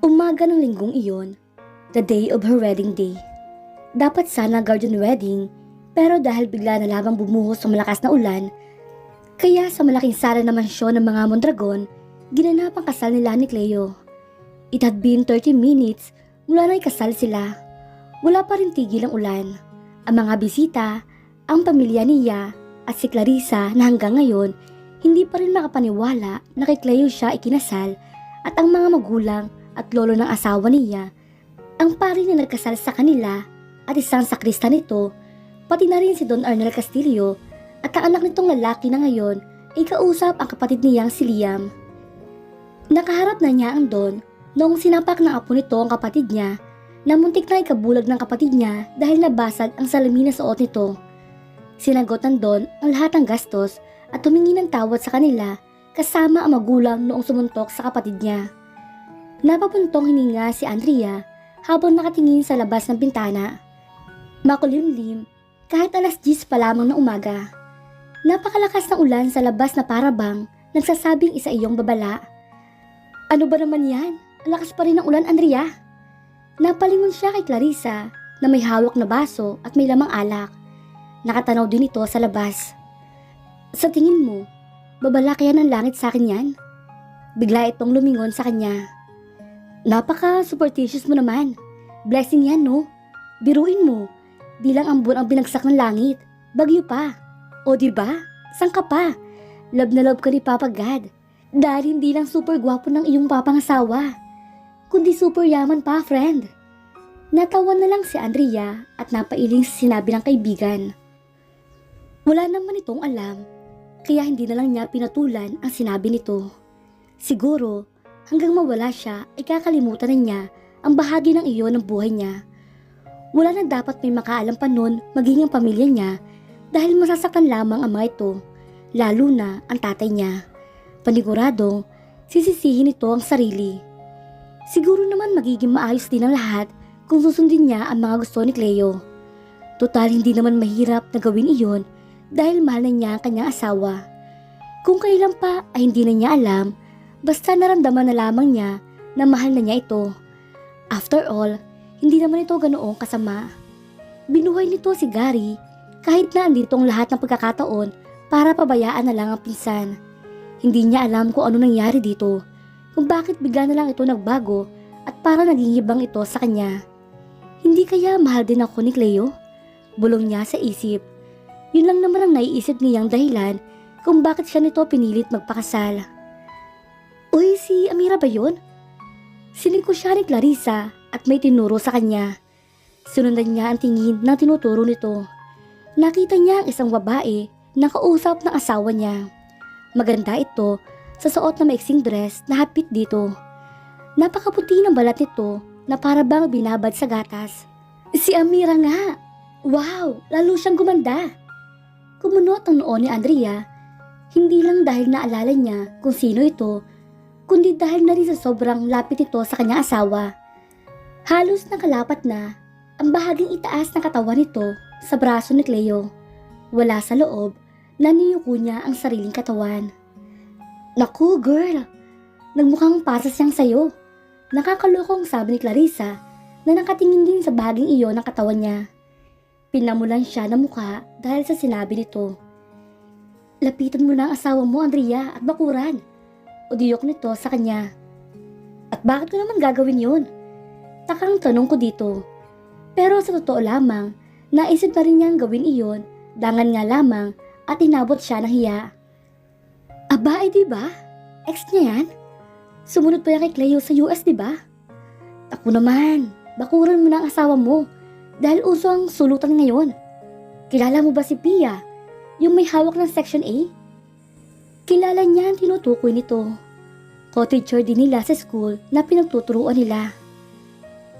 Umaga ng linggong iyon, the day of her wedding day. Dapat sana garden wedding, pero dahil bigla na lamang bumuhos sa malakas na ulan, kaya sa malaking sala na mansyon ng mga Mondragon, ginanap ang kasal nila ni Cleo. It had been 30 minutes mula na ikasal sila. Wala pa rin tigil ang ulan. Ang mga bisita, ang pamilya niya at si Clarissa na hanggang ngayon hindi pa rin makapaniwala na kay Cleo siya ikinasal, at ang mga magulang at lolo ng asawa niya, ang pari na nagkasal sa kanila at isang sakrista nito, pati na rin si Don Arnel Castillo at ang anak nitong lalaki na ngayon ay kausap ang kapatid niyang si Liam. Nakaharap na niya ang Don noong sinapak ng apo nito ang kapatid niya na muntik na ikabulag ng kapatid niya dahil nabasag ang salamin na suot nito. Sinagot ng Don ang lahat ng gastos at humingi ng tawad sa kanila kasama ang magulang noong sumuntok sa kapatid niya. Napapuntong hininga si Andrea habang nakatingin sa labas ng bintana. Makulimlim kahit alas 10 pa lamang ng umaga. Napakalakas ng ulan sa labas na parabang nagsasabing isa iyong babala. Ano ba naman yan? Ang lakas pa rin ng ulan, Andrea. Napalingon siya kay Clarissa na may hawak na baso at may lamang alak. Nakatanaw din ito sa labas. Sa tingin mo, babala kaya ng langit sa akin yan? Bigla itong lumingon sa kanya. Napaka-superstitious mo naman. Blessing yan, no? Biruin mo. Di lang ang buwan ang binagsak ng langit. Bagyo pa. O diba? Sang ka pa? Love na love ka ni Papa God. Dahil hindi lang super gwapo ng iyong papangasawa, kundi super yaman pa, friend. Natawan na lang si Andrea at napailing sa sinabi ng kaibigan. Wala naman itong alam, kaya hindi na lang niya pinatulan ang sinabi nito. Siguro, hanggang mawala siya ay kakalimutan na niya ang bahagi ng iyon ng buhay niya. Wala na dapat may makaalam pa nun maging ang pamilya niya dahil masasaktan lamang ang mga ito, lalo na ang tatay niya. Paniguradong, sisisihin ito ang sarili. Siguro naman magiging maayos din ang lahat kung susundin niya ang mga gusto ni Cleo. Total hindi naman mahirap na gawin iyon dahil mahal na niya ang kanyang asawa. Kung kailan pa ay hindi na niya alam, basta naramdaman na lamang niya na mahal na niya ito. After all, hindi naman ito ganoong kasama. Binuhay nito si Gary kahit na andito ang lahat ng pagkakataon para pabayaan na lang ang pinsan. Hindi niya alam kung ano nangyari dito, kung bakit bigla na lang ito nagbago at para naging ibang ito sa kanya. Hindi kaya mahal din ako ni Cleo? Bulong niya sa isip. Yun lang naman ang naiisip niyang dahilan kung bakit siya nito pinilit magpakasal. Uy, si Amira ba yun? Sinig ko siya ni Clarissa at may tinuro sa kanya. Sunundan niya ang tingin na tinuturo nito. Nakita niya ang isang babae na kausap ng asawa niya. Maganda ito sa suot na maiksing dress na hapit dito. Napakaputi ng balat nito na para bang binabad sa gatas. Si Amira nga! Wow! Lalo siyang gumanda! Kumunot ang noo ni Andrea, hindi lang dahil naalala niya kung sino ito, kundi dahil na rin sa sobrang lapit ito sa kanyang asawa. Halos nakalapat na ang bahaging itaas ng katawan nito sa braso ni Cleo. Wala sa loob, naniyuko niya ang sariling katawan. Naku girl, nagmukhang pasas siyang sayo. Nakakalokong sabi ni Clarissa na nakatingin din sa bahaging iyon ng katawan niya. Pinamulan siya ng mukha dahil sa sinabi nito. Lapitan mo na ang asawa mo, Andrea, at bakuran. Udiyok nito sa kanya. At bakit ko naman gagawin yun? Takang tanong ko dito. Pero sa totoo lamang, naisip na rin niyang gawin iyon, dangan nga lamang at inabot siya ng hiya. Aba, eh diba? Ex niya yan? Sumunod pa yan kay Cleo sa US, diba? Ako naman, bakuran mo na ang asawa mo. Dahil uso ang sulutan ngayon. Kilala mo ba si Pia? Yung may hawak ng Section A? Kilala niya ang tinutukoy nito. Co-teacher din nila sa school na pinagtuturuan nila.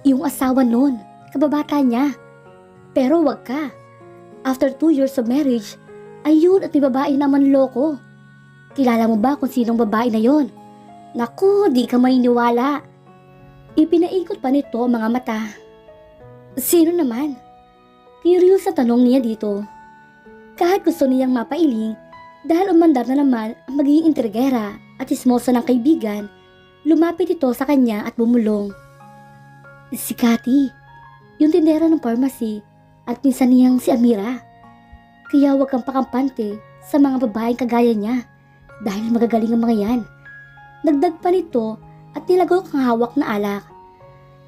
Yung asawa nun, kababata niya. Pero wag ka. After 2 years of marriage, ayun at may babae naman loko. Kilala mo ba kung sinong babae na yon? Naku, di ka maniniwala. Ipinaikot pa nito ang mga mata. Sino naman? Curious sa tanong niya dito. Kahit gusto niyang mapailing dahil umandar na naman ang magiging intrigera at ismosa ng kaibigan, Lumapit ito sa kanya at bumulong. Si Cathy, yung tindera ng pharmacy at pinsan niyang si Amira. Kaya huwag kang pakampante sa mga babaeng kagaya niya dahil magagaling ang mga yan. Dagdag pa nito at nilagaw kang hawak na alak.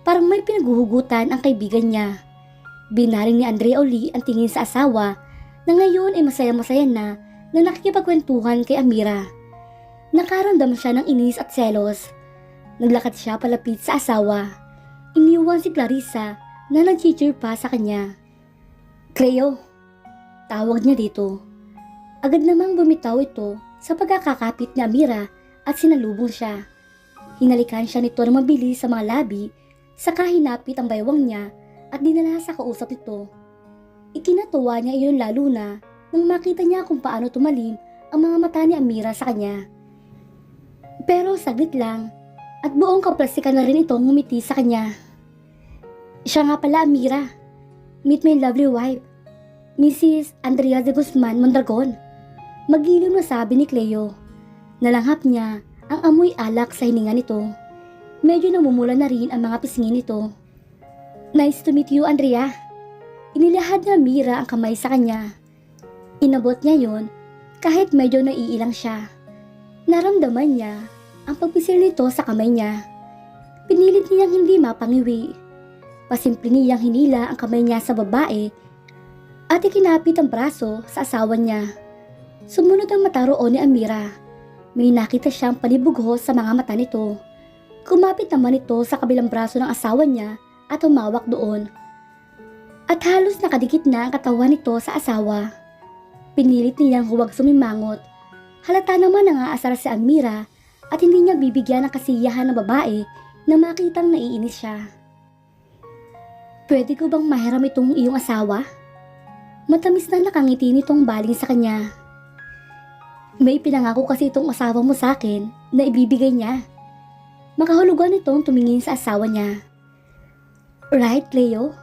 Parang may pinaghuhugutan ang kaibigan niya. Binaring ni Andrea uli ang tingin sa asawa na ngayon ay masaya-masaya na nakikipagkwentuhan kay Amira. Nakaramdam siya ng inis at selos. Naglakad siya palapit sa asawa. Iniwan si Clarissa na nag-cheer pa sa kanya. Cleo, tawag niya dito. Agad namang bumitaw ito sa pagkakakapit ni Amira at sinalubong siya. Hinalikan siya nito ng mabilis sa mga labi, saka hinapit ang baywang niya at dinala sa kausap nito. Ikinatuwa niya iyon lalo na nang makita niya kung paano tumalim ang mga mata ni Amira sa kanya. Pero saglit lang at buong kaplastikan na rin itong ngumiti sa kanya. Siya nga pala, Amira. Meet my lovely wife, Mrs. Andrea de Guzman Mondragon. Magiliw na sabi ni Cleo. Nalanghap niya ang amoy alak sa hininga nito. Medyo namumula na rin ang mga pisngi nito. Nice to meet you, Andrea. Inilahad ni Amira ang kamay sa kanya. Inabot niya yon kahit medyo naiilang siya. Naramdaman niya ang pagpisil nito sa kamay niya. Pinilit niyang hindi mapangiwi. Pasimple niyang hinila ang kamay niya sa babae at ikinapit ang braso sa asawa niya. Sumunod ang mata roon ni Amira. May nakita siyang panibugho sa mga mata nito. Kumapit naman ito sa kabilang braso ng asawa niya at humawak doon. At halos nakadikit na ang katawan nito sa asawa. Pinilit niyang huwag sumimangot. Halata naman nangaasar si Amira at hindi niya bibigyan ng kasiyahan ng babae na makitang naiinis siya. Pwede ko bang mahiram itong iyong asawa? Matamis na nakangiti nitong baling sa kanya. May pinangako kasi itong asawa mo sa akin na ibibigay niya. Makahulugan itong tumingin sa asawa niya. Right, Cleo?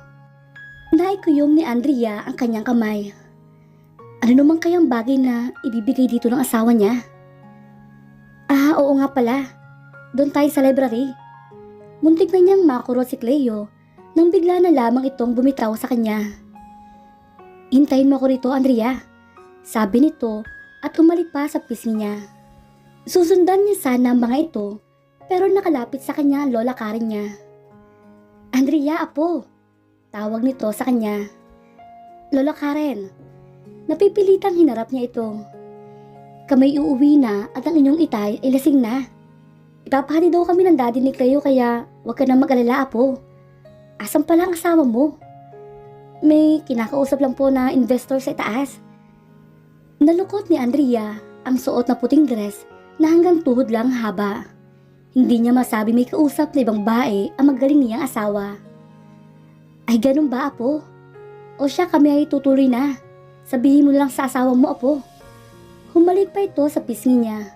Naikuyom ni Andrea ang kanyang kamay. Ano naman kayang bagay na ibibigay dito ng asawa niya? Oo nga pala. Doon tayo sa library. Muntik na niyang makurot si Cleo nang bigla na lamang itong bumitaw sa kanya. Hintayin mo ko rito, Andrea, sabi nito at umalik pa sa pisngi niya. Susundan niya sana ang mga ito pero nakalapit sa kanya ang lola Karen niya. Andrea, apo, tawag nito sa kanya. Lola Karen, napipilitang hinarap niya ito. Kamay uuwi na at ang inyong itay ay lasing na. Ipapahati daw kami ng daddy ni Cleo kaya huwag ka na mag-alala, apo. Asan pala ang asawa mo? May kinakausap lang po na investor sa itaas. Nalukot ni Andrea ang suot na puting dress na hanggang tuhod lang haba. Hindi niya masabi may kausap na ibang bae ang magaling niyang asawa. Ay ganun ba, apo? O siya, kami ay tutuloy na. Sabihin mo lang sa asawa mo, apo. Humalik pa ito sa pisngi niya.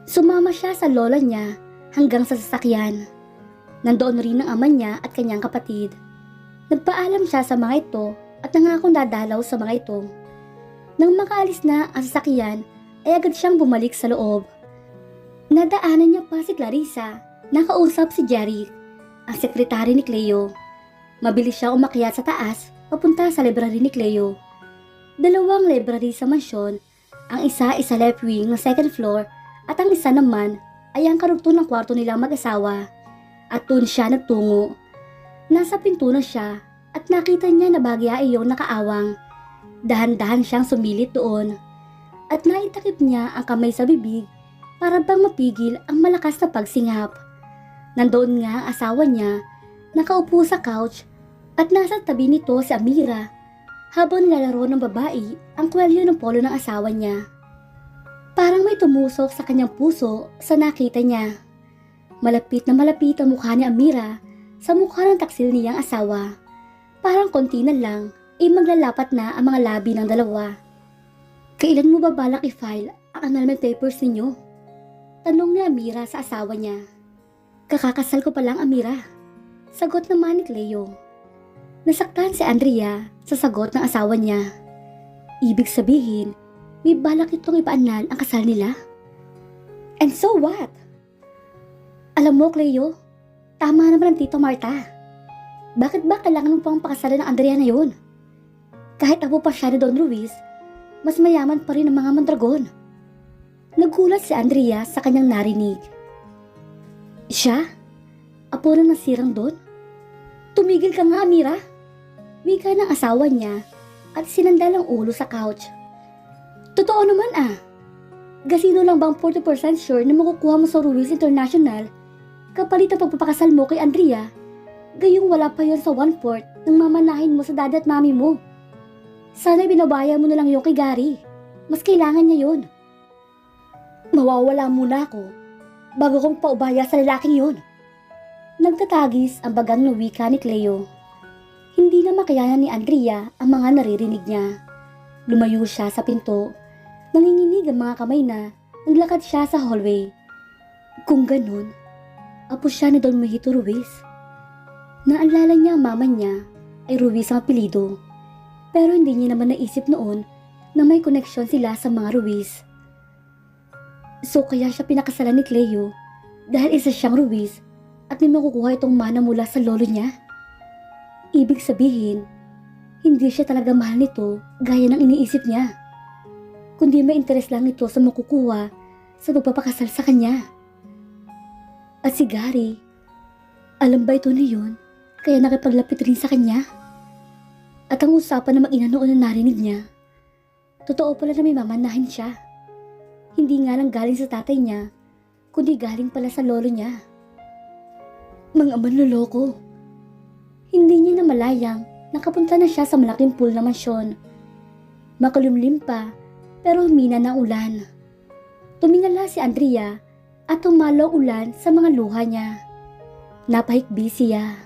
Sumama siya sa lola niya hanggang sa sasakyan. Nandoon rin ang ama niya at kanyang kapatid. Nagpaalam siya sa mga ito at nangakong dadalaw sa mga ito. Nang makaalis na ang sasakyan, ay agad siyang bumalik sa loob. Nadaanan niya pa si Clarissa, nakausap si Jerry, ang sekretary ni Cleo. Mabilis siya umakyat sa taas, papunta sa library ni Cleo. Dalawang library sa mansyon, ang isa ay sa left wing ng second floor at ang isa naman ay ang karugtong ng kwarto nilang mag-asawa. At doon siya nagtungo. Nasa pinto na siya at nakita niya na bagya iyong nakaawang. Dahan-dahan siyang sumilit doon. At naitakip niya ang kamay sa bibig para bang mapigil ang malakas na pagsingap. Nandoon nga ang asawa niya, nakaupo sa couch at nasa tabi nito si Amira habang nilalaro ng babae ang kwelyo ng polo ng asawa niya. Parang may tumusok sa kanyang puso sa nakita niya. Malapit na malapit ang mukha ni Amira sa mukha ng taksil niyang asawa. Parang konti na lang ay maglalapat na ang mga labi ng dalawa. Kailan mo ba balak i-file ang annulment papers ninyo? Tanong ni Amira sa asawa niya. Kakakasal ko pa lang, Amira. Sagot naman ni Cleo. Nasaktan si Andrea sa sagot ng asawa niya. Ibig sabihin, may balak itong ipaanal ang kasal nila? And so what? Alam mo, Cleo, tama naman ang Tito Marta. Bakit ba kailangan mo pang pakasalan ng Andrea na yun? Kahit apo pa siya ni Don Luis, mas mayaman pa rin ang mga Mondragon. Nagulat si Andrea sa kanyang narinig. Siya? Apo na nasirang Don? Tumigil ka nga, Amira. Wika ng asawa niya at sinandal ang ulo sa couch. Totoo naman ah. Gasino lang bang 40% sure na makukuha mo sa Ruiz International kapalit ang pagpapakasal mo kay Andrea? Gayong wala pa yon sa 1/4 ng mamanahin mo sa dad at mami mo. Sana binabaya mo na lang yung kay Gary. Mas kailangan niya yon. Mawawala muna ako bago kong paubaya sa lalaking yon. Nagtatagis ang bagang na wika ni Cleo. Hindi na makayanan ni Andrea ang mga naririnig niya. Lumayo siya sa pinto. Nanginginig ang mga kamay na naglakad siya sa hallway. Kung ganun, apo siya ni Don Mojito Ruiz. Naalala niya ang mama niya ay Ruiz ang apelido. Pero hindi niya naman naisip noon na may koneksyon sila sa mga Ruiz. So kaya siya pinakasalan ni Cleo dahil isa siyang Ruiz at may makukuha itong mana mula sa lolo niya. Ibig sabihin, hindi siya talaga mahal nito gaya ng iniisip niya. Kundi may interes lang ito sa makukuha sa pagpapakasal sa kanya. At si Gary, alam ba ito niyon kaya nakipaglapit rin sa kanya? At ang usapan na mag-ina noon na narinig niya, totoo pala na may mamanahin siya. Hindi nga lang galing sa tatay niya, kundi galing pala sa lolo niya. Mga manloloko. Hindi niya namalayang nakapunta na siya sa malaking pool na mansyon. Makulimlim pa, pero humina na ulan. Tumingala si Andrea at tumalo ulan sa mga luha niya. Napahikbi siya.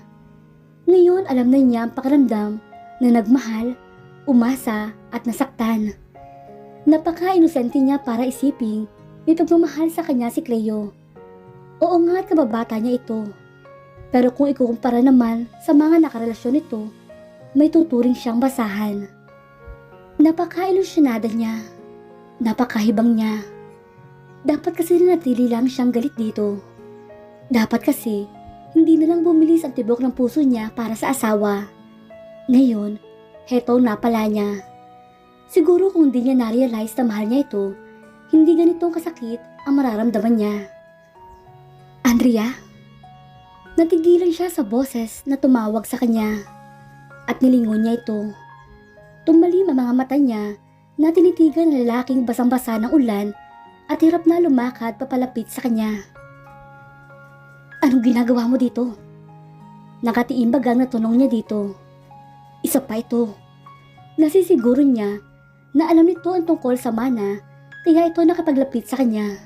Ngayon alam na niya ang pakiramdam na nagmahal, umasa at nasaktan. Napaka-inosente niya para isiping may pagmamahal sa kanya si Cleo. Oo nga at kababata niya ito. Pero kung ikukumpara naman sa mga nakarelasyon nito, may tuturing siyang basahan. Napaka-ilusyonada niya. Napakahibang niya. Dapat kasi natili lang siyang galit dito. Dapat kasi hindi na lang bumilis ang tibok ng puso niya para sa asawa. Ngayon, heto na pala niya. Siguro kung hindi niya na-realize na mahal niya ito, hindi ganitong kasakit ang mararamdaman niya. Andrea? Natigilan siya sa boses na tumawag sa kanya at nilingon niya ito. Tumalim ang mga mata niya na tinitigan ng lalaking basang-basa ng ulan at hirap na lumakad papalapit sa kanya. Anong ginagawa mo dito? Nakatiimbagang na tanong niya dito. Isa pa ito. Nasisiguro niya na alam nito ang tungkol sa mana kaya ito nakapaglapit sa kanya.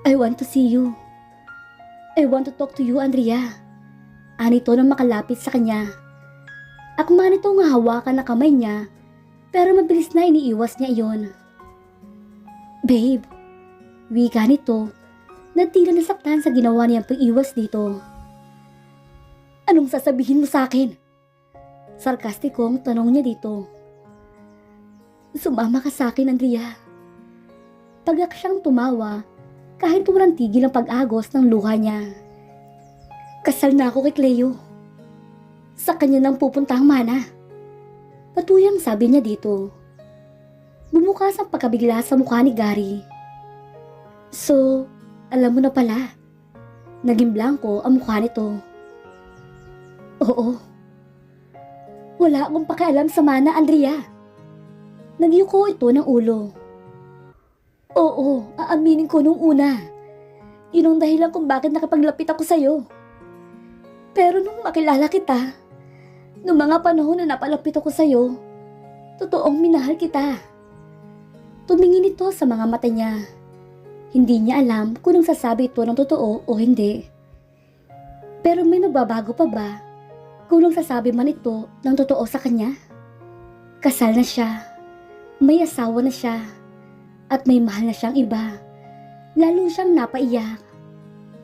I want to see you. I want to talk to you, Andrea. Anito nang makalapit sa kanya. Akma nito nga hawakan na kamay niya pero mabilis na iniiwas niya iyon. Babe, wika nito na tila nasaktan sa ginawa niyang pag-iwas dito. Anong sasabihin mo sa akin? Sarkastikong tanong niya dito. Sumama ka sa akin, Andrea. Pagak siyang tumawa kahit walang tigil ang pag-agos ng luha niya. Kasal na ako kay Cleo. Sa kanya nang pupunta ang mana. Patuyang sabi niya dito. Bumukas ang pagkabigla sa mukha ni Gary. So, alam mo na pala. Naging blanko ang mukha nito. Oo. Wala akong pakialam sa mana, Andrea. Nagyuko ito ng ulo. Oo, aaminin ko nung una. Yun ang dahilan kung bakit nakapaglapit ako sa'yo. Pero nung makilala kita, nung mga panahon na napalapit ako sa'yo, totoong minahal kita. Tumingin ito sa mga mata niya. Hindi niya alam kung nang sasabi ito ng totoo o hindi. Pero may nagbabago pa ba kung nang sasabi man ito ng totoo sa kanya? Kasal na siya. May asawa na siya. At may mahal na siyang iba. Lalo siyang napaiyak.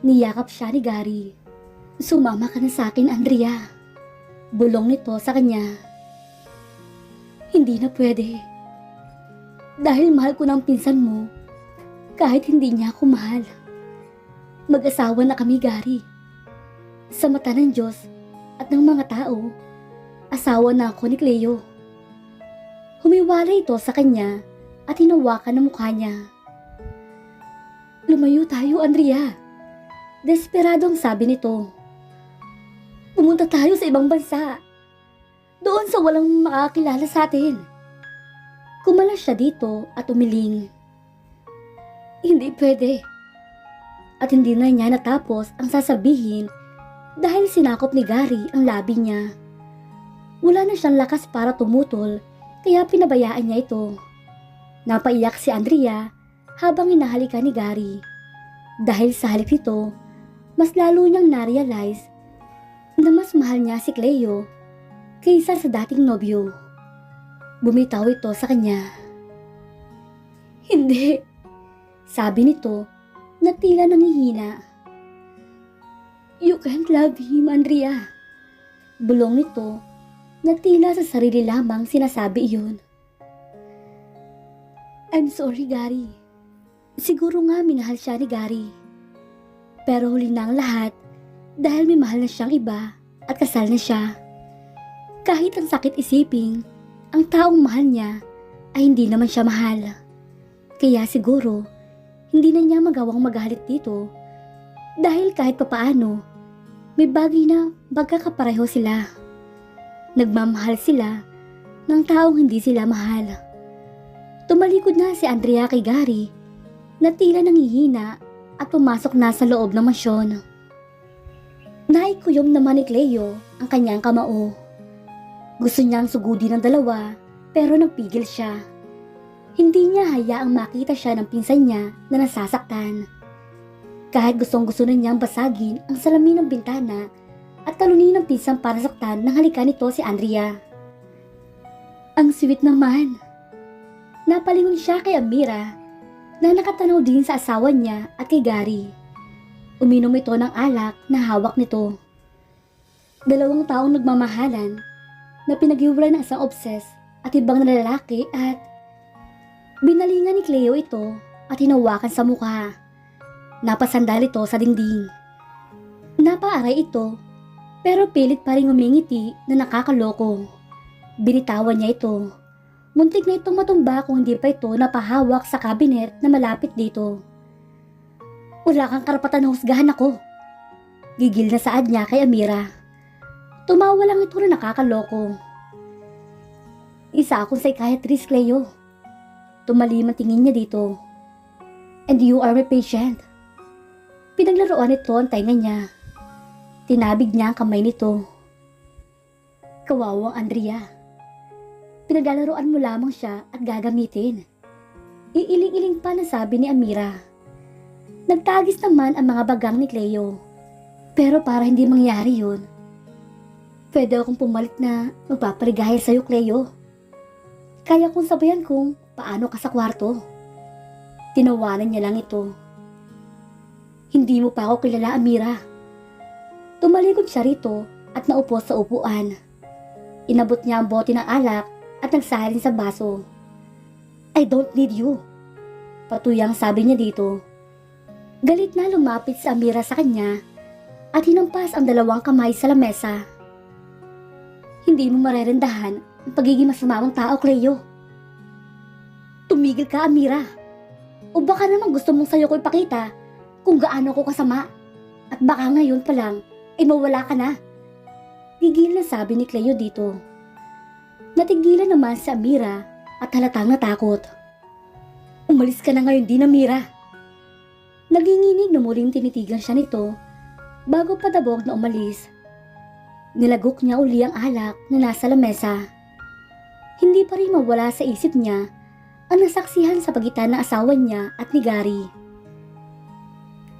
Niyakap siya ni Gary. Sumama ka na sa akin, Andrea. Bulong nito sa kanya. Hindi na pwede. Dahil mahal ko ng pinsan mo, kahit hindi niya ako mahal. Mag-asawa na kami, Gary. Sa mata ng Diyos at ng mga tao, asawa na ako ni Cleo. Humiwalay ito sa kanya at hinawakan ang mukha niya. Lumayo tayo, Andrea. Desperadong sabi nito. Pumunta tayo sa ibang bansa. Doon sa walang makakilala sa atin. Kumalas siya dito at umiling. Hindi pwede. At hindi na niya natapos ang sasabihin dahil sinakop ni Gary ang labi niya. Wala na siyang lakas para tumutol kaya pinabayaan niya ito. Napaiyak si Andrea habang hinahalikan ni Gary. Dahil sa halik nito, mas lalo niyang na-realize na mas mahal niya si Cleo kaysa sa dating nobyo. Bumitaw ito sa kanya. Hindi, sabi nito na tila nangihina. You can't love him, Andrea. Bulong nito na tila sa sarili lamang sinasabi iyon. I'm sorry, Gary. Siguro nga minahal siya ni Gary. Pero huli na ang lahat dahil may mahal na siyang iba at kasal na siya. Kahit ang sakit isiping, ang taong mahal niya ay hindi naman siya mahal. Kaya siguro, hindi na niya magawang magalit dito dahil kahit papaano, may bagay na magkakapareho sila. Nagmamahal sila ng taong hindi sila mahal. Tumalikod na si Andrea kay Gary na tila nangihina at pumasok na sa loob ng mansyon. Naikuyom naman ni Cleo ang kanyang kamao. Gusto niyang sugudin ng dalawa pero nagpigil siya. Hindi niya hayaang makita siya ng pinsan niya na nasasaktan. Kahit gustong-gusto na niyang basagin ang salamin ng bintana at talunin ng pinsan para saktan nang halikan nito si Andrea. Ang sweet naman. Napalingon siya kay Amira na nakatanaw din sa asawa niya at kay Gary. Uminom ito ng alak na hawak nito. 2 taong nagmamahalan na pinaghiwalay ng isang obses at ibang na lalaki at binalingan ni Cleo ito at hinawakan sa mukha. Napasandal ito sa dingding. Napaaray ito pero pilit pa rin umingiti na nakakaloko. Binitawan niya ito. Muntik na itong matumba kung hindi pa ito napahawak sa kabinet na malapit dito. Wala kang karapatan na husgahan ako. Gigil na saad niya kay Amira. Tumawa lang ito na nakakaloko. Isa akong psychiatrist, Cleo. Tumalim ang tingin niya dito. And you are my patient. Pinaglaruan nito ang tainga niya. Tinabig niya ang kamay nito. Kawawang Andrea. Pinaglalaroan mo lamang siya at gagamitin. Iiling-iling pa na sabi ni Amira. Nagtagis naman ang mga bagang ni Cleo. Pero para hindi mangyari yun, pwede akong pumalit na magpapaligaya sa'yo, Cleo. Kaya kong sabayan kung paano ka sa kwarto. Tinawanan niya lang ito. Hindi mo pa ako kilala, Amira. Tumalikod siya rito at naupo sa upuan. Inabot niya ang bote ng alak at nagsalin sa baso. I don't need you. Patuyang sabi niya dito. Galit na lumapit si Amira sa kanya at hinampas ang 2 kamay sa lamesa. Hindi mo marerendahan ang pagiging masamang tao, Cleo. Tumigil ka, Amira. O baka naman gusto mong sa'yo ko ipakita kung gaano ko kasama. At baka ngayon pa lang ay mawala ka na. Gigil na sabi ni Cleo dito. Natigilan naman si Amira at halatang natakot. Umalis ka na ngayon din, Amira. Naginginig na muling tinitigan siya nito bago padabog na umalis. Nilagok niya uli ang alak na nasa lamesa. Hindi pa rin mawala sa isip niya ang nasaksihan sa pagitan ng asawa niya at ni Gary.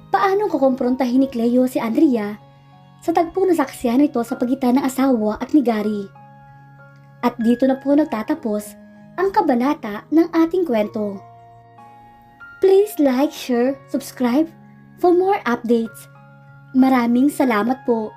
Paano kukumprontahin ni Cleo si Andrea sa tagpong nasaksihan nito sa pagitan ng asawa at ni Gary? At dito na po nagtatapos ang kabanata ng ating kwento. Please like, share, subscribe for more updates. Maraming salamat po.